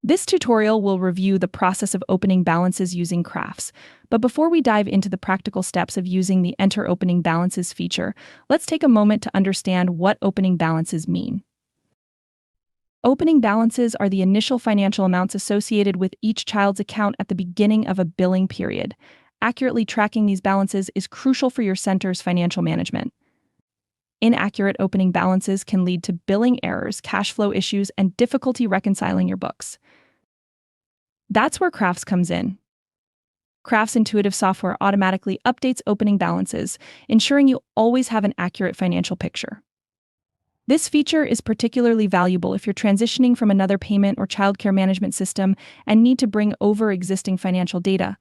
This tutorial will review the process of opening balances using CRAFTS. But before we dive into the practical steps of using the Enter Opening Balances feature, let's take a moment to understand what opening balances mean. Opening balances are the initial financial amounts associated with each child's account at the beginning of a billing period. Accurately tracking these balances is crucial for your center's financial management. Inaccurate opening balances can lead to billing errors, cash flow issues, and difficulty reconciling your books. That's where CRAFTS comes in. CRAFTS intuitive software automatically updates opening balances, ensuring you always have an accurate financial picture. This feature is particularly valuable if you're transitioning from another payment or childcare management system and need to bring over existing financial data.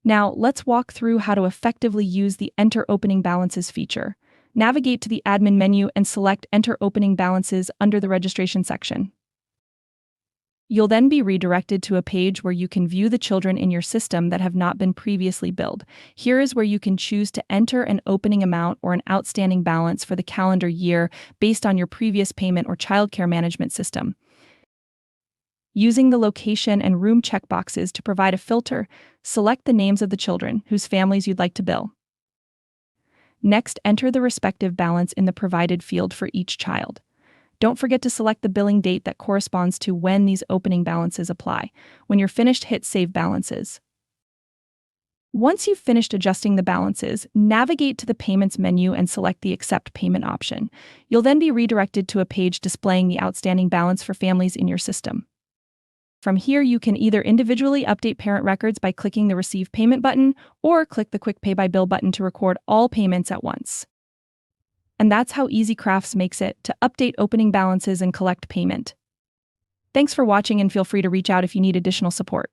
Now, let's walk through how to effectively use the Enter Opening Balances feature. Navigate to the Admin menu and select Enter Opening Balances under the Registration section. You'll then be redirected to a page where you can view the children in your system that have not been previously billed. Here is where you can choose to enter an opening amount or an outstanding balance for the calendar year based on your previous payment or childcare management system. Using the location and room checkboxes to provide a filter, select the names of the children whose families you'd like to bill. Next, enter the respective balance in the provided field for each child. Don't forget to select the billing date that corresponds to when these opening balances apply. When you're finished, hit Save Balances. Once you've finished adjusting the balances, navigate to the Payments menu and select the Accept Payment option. You'll then be redirected to a page displaying the outstanding balance for families in your system. From here, you can either individually update parent records by clicking the Receive Payment button or click the Quick Pay by Bill button to record all payments at once. And that's how easy CRAFTS makes it to update opening balances and collect payment. Thanks for watching, and feel free to reach out if you need additional support.